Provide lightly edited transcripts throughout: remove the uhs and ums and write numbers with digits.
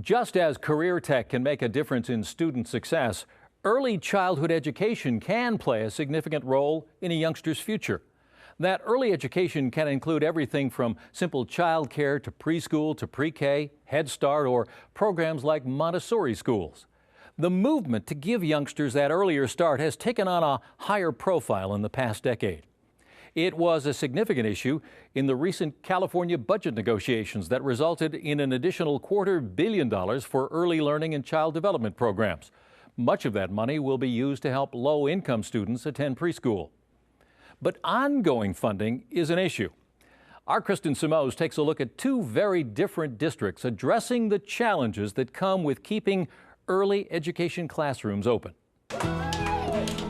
Just as career tech can make a difference in student success, early childhood education can play a significant role in a youngster's future. That early education can include everything from simple child care to preschool to pre-K, Head Start, or programs like Montessori schools. The movement to give youngsters that earlier start has taken on a higher profile in the past decade. It was a significant issue in the recent California budget negotiations that resulted in an additional $250 million for early learning and child development programs. Much of that money will be used to help low-income students attend preschool. But ongoing funding is an issue. Our Kristen Simoes takes a look at two very different districts addressing the challenges that come with keeping early education classrooms open.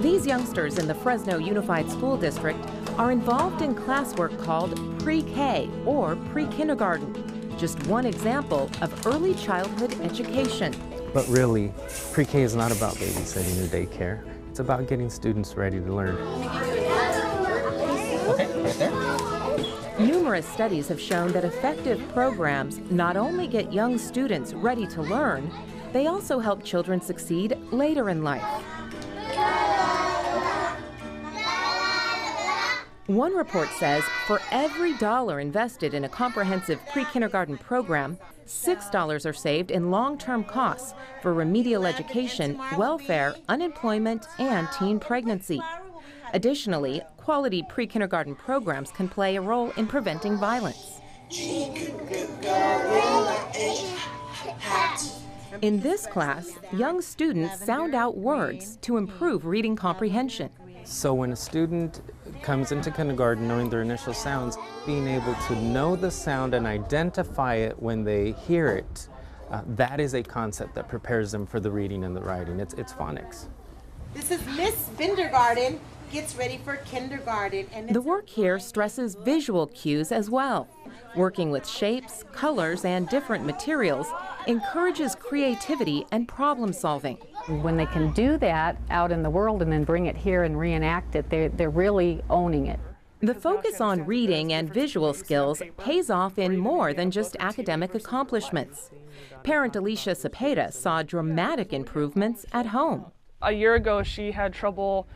These youngsters in the Fresno Unified School District are involved in classwork called pre-K or pre-kindergarten, just one example of early childhood education. But really, pre-K is not about babysitting or daycare. It's about getting students ready to learn. Okay, right there. Numerous studies have shown that effective programs not only get young students ready to learn, they also help children succeed later in life. One report says for every dollar invested in a comprehensive pre-kindergarten program, $6 are saved in long-term costs for remedial education, welfare, unemployment, and teen pregnancy. Additionally, quality pre-kindergarten programs can play a role in preventing violence. In this class, young students sound out words to improve reading comprehension. So when a student comes into kindergarten knowing their initial sounds, being able to know the sound and identify it when they hear it, that is a concept that prepares them for the reading and the writing. It's phonics. This is Miss Kindergarten gets ready for kindergarten. And the work here stresses visual cues as well. Working with shapes, colors, and different materials encourages creativity and problem solving. When they can do that out in the world and then bring it here and reenact it, they're really owning it. The focus on reading and visual skills pays off in more than just academic accomplishments. Parent Alicia Cepeda saw dramatic improvements at home. A year ago, she had trouble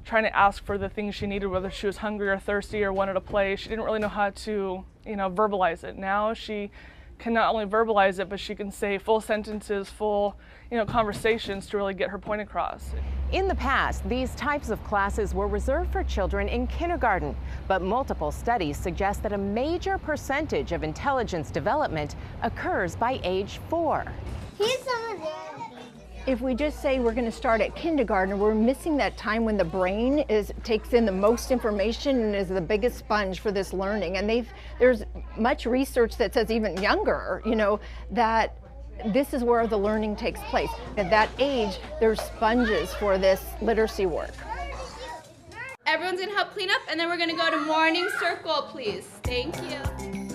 trying to ask for the things she needed, whether she was hungry or thirsty or wanted to play. She didn't really know how to, verbalize it. Now she can not only verbalize it, but she can say full sentences, full, conversations to really get her point across. In the past, these types of classes were reserved for children in kindergarten, but multiple studies suggest that a major percentage of intelligence development occurs by age 4. Here's some of it. If we just say we're going to start at kindergarten, we're missing that time when the brain takes in the most information and is the biggest sponge for this learning. And there's much research that says even younger, that this is where the learning takes place. At that age, there's sponges for this literacy work. Everyone's going to help clean up, and then we're going to go to morning circle, please. Thank you.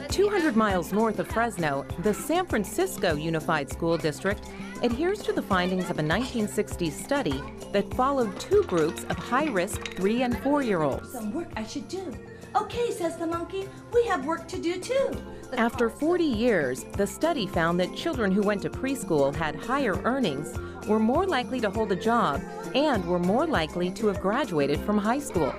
200 miles north of Fresno, the San Francisco Unified School District adheres to the findings of a 1960s study that followed two groups of high-risk 3- and 4-year-olds. Some work I should do. Okay, says the monkey, we have work to do too. After 40 years, the study found that children who went to preschool had higher earnings, were more likely to hold a job, and were more likely to have graduated from high school.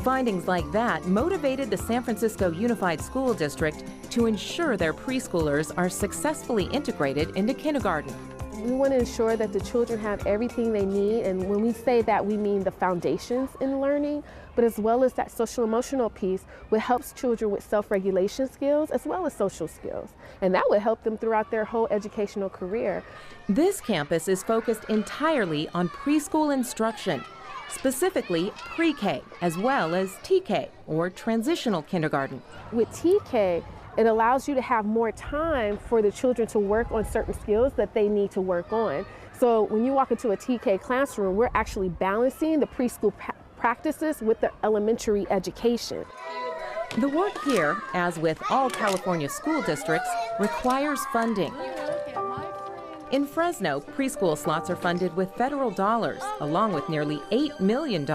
Findings like that motivated the San Francisco Unified School District to ensure their preschoolers are successfully integrated into kindergarten. We want to ensure that the children have everything they need, and when we say that, we mean the foundations in learning, but as well as that social emotional piece, which helps children with self-regulation skills as well as social skills. And that would help them throughout their whole educational career. This campus is focused entirely on preschool instruction, specifically pre-K as well as TK, or transitional kindergarten. With TK, it allows you to have more time for the children to work on certain skills that they need to work on. So when you walk into a TK classroom, we're actually balancing the preschool practices with the elementary education. The work here, as with all California school districts, requires funding. In Fresno, preschool slots are funded with federal dollars, along with nearly $8 million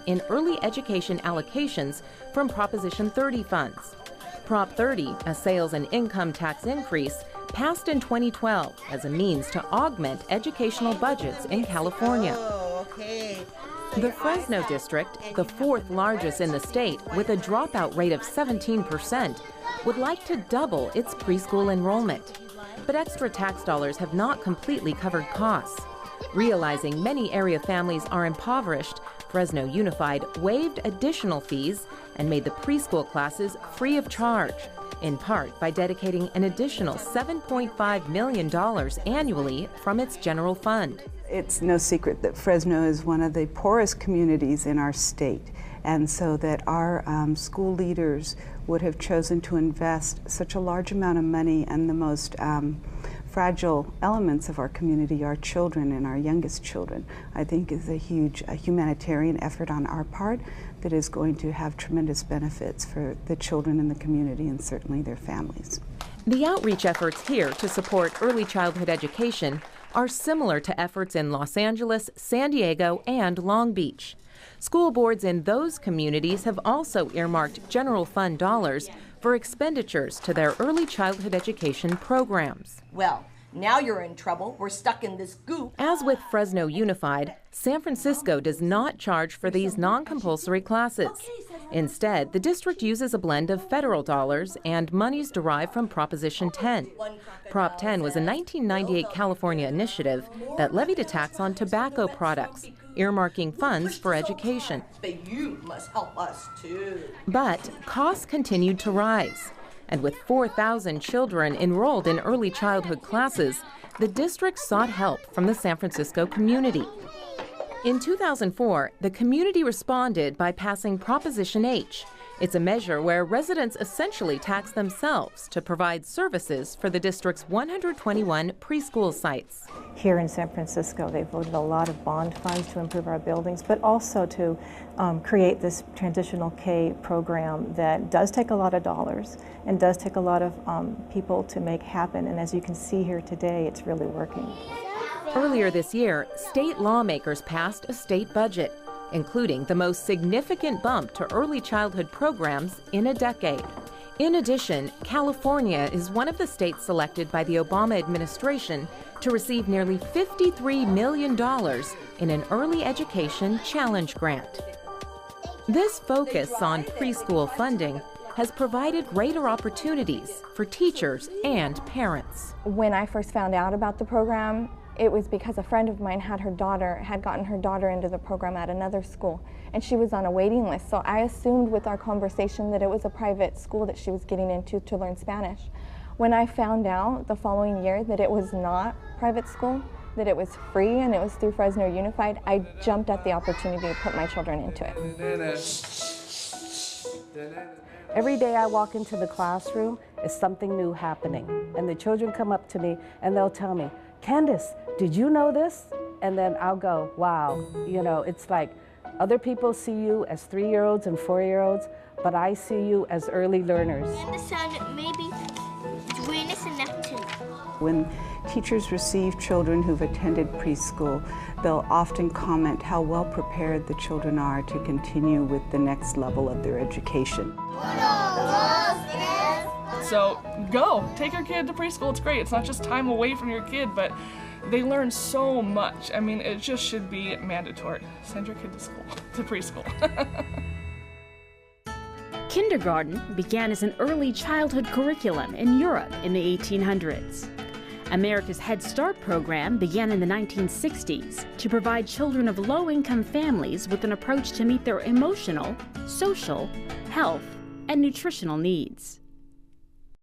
in early education allocations from Proposition 30 funds. Prop 30, a sales and income tax increase, passed in 2012 as a means to augment educational budgets in California. The Fresno district, the fourth largest in the state with a dropout rate of 17%, would like to double its preschool enrollment. But extra tax dollars have not completely covered costs. Realizing many area families are impoverished, Fresno Unified waived additional fees and made the preschool classes free of charge, in part by dedicating an additional $7.5 million annually from its general fund. It's no secret that Fresno is one of the poorest communities in our state, and so that our school leaders would have chosen to invest such a large amount of money in the most fragile elements of our community, our children and our youngest children, I think is a huge humanitarian effort on our part that is going to have tremendous benefits for the children in the community and certainly their families. The outreach efforts here to support early childhood education are similar to efforts in Los Angeles, San Diego, and Long Beach. School boards in those communities have also earmarked general fund dollars for expenditures to their early childhood education programs. Well, now you're in trouble. We're stuck in this goop. As with Fresno Unified, San Francisco does not charge for these non-compulsory classes. Instead, the district uses a blend of federal dollars and monies derived from Proposition 10. Prop 10 was a 1998 California initiative that levied a tax on tobacco products, earmarking funds for education. But you must help us too. But costs continued to rise. And with 4,000 children enrolled in early childhood classes, the district sought help from the San Francisco community. In 2004, the community responded by passing Proposition H. It's a measure where residents essentially tax themselves to provide services for the district's 121 preschool sites. Here in San Francisco, they voted a lot of bond funds to improve our buildings, but also to create this transitional K program that does take a lot of dollars and does take a lot of people to make happen. And as you can see here today, it's really working. Earlier this year, state lawmakers passed a state budget, including the most significant bump to early childhood programs in a decade. In addition, California is one of the states selected by the Obama administration to receive nearly $53 million in an early education challenge grant. This focus on preschool funding has provided greater opportunities for teachers and parents. When I first found out about the program, it was because a friend of mine had gotten her daughter into the program at another school, and she was on a waiting list. So I assumed with our conversation that it was a private school that she was getting into to learn Spanish. When I found out the following year that it was not private school, that it was free and it was through Fresno Unified, I jumped at the opportunity to put my children into it. Every day I walk into the classroom, is something new happening. And the children come up to me and they'll tell me, Candace, did you know this? And then I'll go, wow. You know, it's like other people see you as 3-year-olds and 4-year-olds, but I see you as early learners. I understand maybe Uranus and Neptune. When teachers receive children who've attended preschool, they'll often comment how well prepared the children are to continue with the next level of their education. So go, take your kid to preschool. It's great. It's not just time away from your kid, but they learn so much. I mean, it just should be mandatory. Send your kid to school, to preschool. Kindergarten began as an early childhood curriculum in Europe in the 1800s. America's Head Start program began in the 1960s to provide children of low-income families with an approach to meet their emotional, social, health, and nutritional needs.